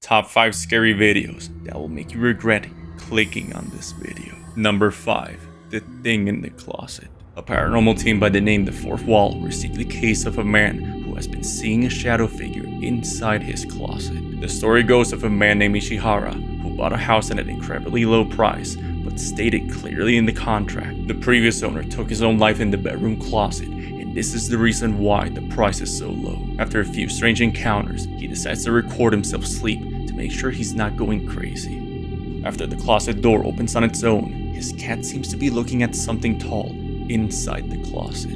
Top 5 scary videos that will make you regret clicking on this video. Number 5. The Thing in the Closet. A paranormal team by the name The Fourth Wall received the case of a man who has been seeing a shadow figure inside his closet. The story goes of a man named Ishihara who bought a house at an incredibly low price, but stated clearly in the contract the previous owner took his own life in the bedroom closet, and this is the reason why the price is so low. After a few strange encounters, he decides to record himself sleep to make sure he's not going crazy. After the closet door opens on its own, his cat seems to be looking at something tall inside the closet.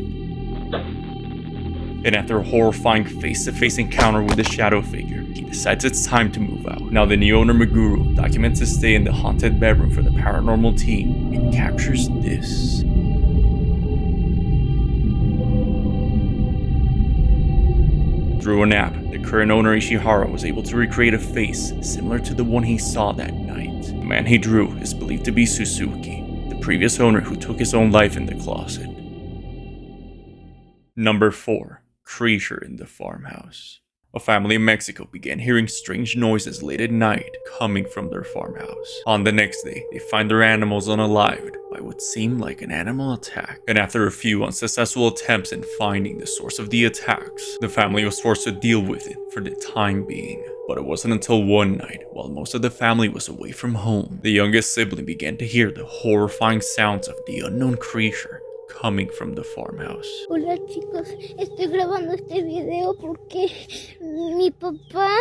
And after a horrifying face-to-face encounter with the shadow figure, he decides it's time to move out. Now the new owner, Meguru, documents his stay in the haunted bedroom for the paranormal team and captures this. Through an app, the current owner Ishihara was able to recreate a face similar to the one he saw that night. The man he drew is believed to be Suzuki, the previous owner who took his own life in the closet. Number 4. Creature in the Farmhouse. A family in Mexico began hearing strange noises late at night coming from their farmhouse. On the next day, they find their animals unalived by what seemed like an animal attack. And after a few unsuccessful attempts in finding the source of the attacks, the family was forced to deal with it for the time being. But it wasn't until one night, while most of the family was away from home, the youngest sibling began to hear the horrifying sounds of the unknown creature coming from the farmhouse. Hola chicos, estoy grabando este video porque mi papá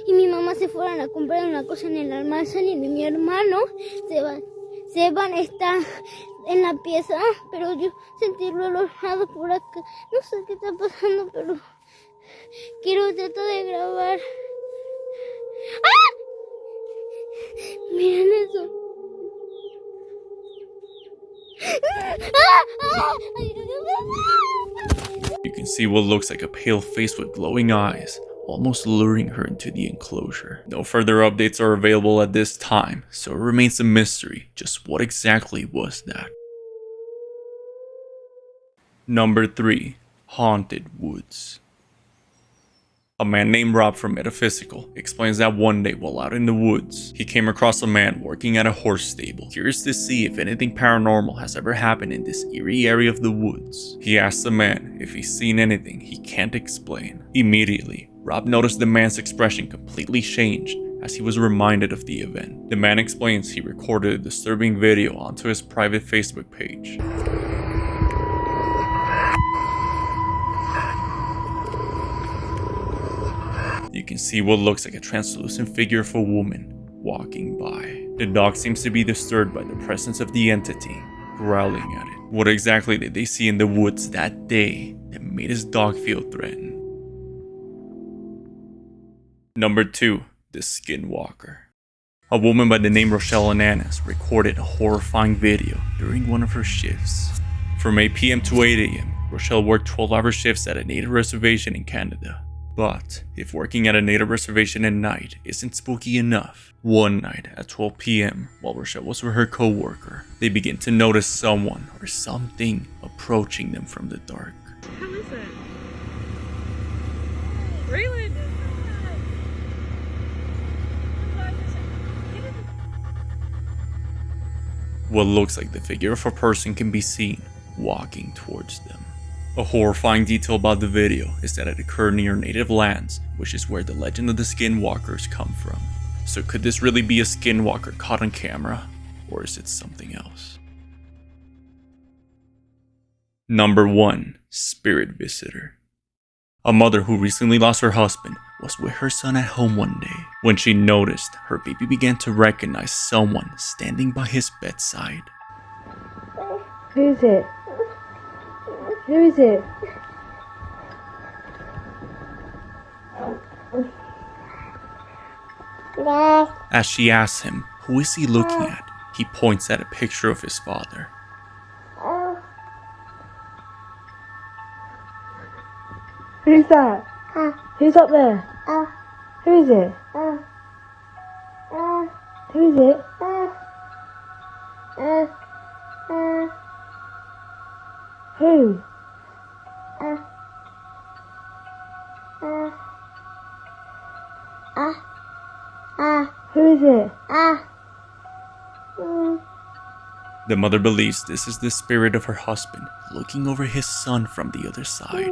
y mi mamá se fueron a comprar una cosa en el almacén y mi hermano Seban está en la pieza, pero yo sentí el olor por acá. No sé qué está pasando, pero quiero tratar de grabar. ¡Ah! Miren eso. You can see what looks like a pale face with glowing eyes, almost luring her into the enclosure. No further updates are available at this time, so it remains a mystery just what exactly was that. Number 3. Haunted Woods. A man named Rob from Metaphysical explains that one day while out in the woods, he came across a man working at a horse stable, curious to see if anything paranormal has ever happened in this eerie area of the woods. He asks the man if he's seen anything he can't explain. Immediately, Rob noticed the man's expression completely changed as he was reminded of the event. The man explains he recorded a disturbing video onto his private Facebook page. You can see what looks like a translucent figure of a woman walking by. The dog seems to be disturbed by the presence of the entity, growling at it. What exactly did they see in the woods that day that made his dog feel threatened? Number 2. The Skinwalker. A woman by the name Rochelle Ananas recorded a horrifying video during one of her shifts. From 8 p.m. to 8 a.m., Rochelle worked 12-hour shifts at a native reservation in Canada. But if working at a native reservation at night isn't spooky enough, one night at 12 p.m. while Rochelle was with her co-worker, they begin to notice someone or something approaching them from the dark. Who is it? Raylan! What looks like the figure of a person can be seen walking towards them. A horrifying detail about the video is that it occurred near native lands, which is where the legend of the Skinwalkers come from. So could this really be a Skinwalker caught on camera, or is it something else? Number 1. Spirit Visitor. A mother who recently lost her husband was with her son at home one day when she noticed her baby began to recognize someone standing by his bedside. Who is it? Who is it? As she asks him, who is he looking at? He points at a picture of his father. Who's that? Who's up there? Who is it? Who is it? Who? Who is it? The mother believes this is the spirit of her husband looking over his son from the other side.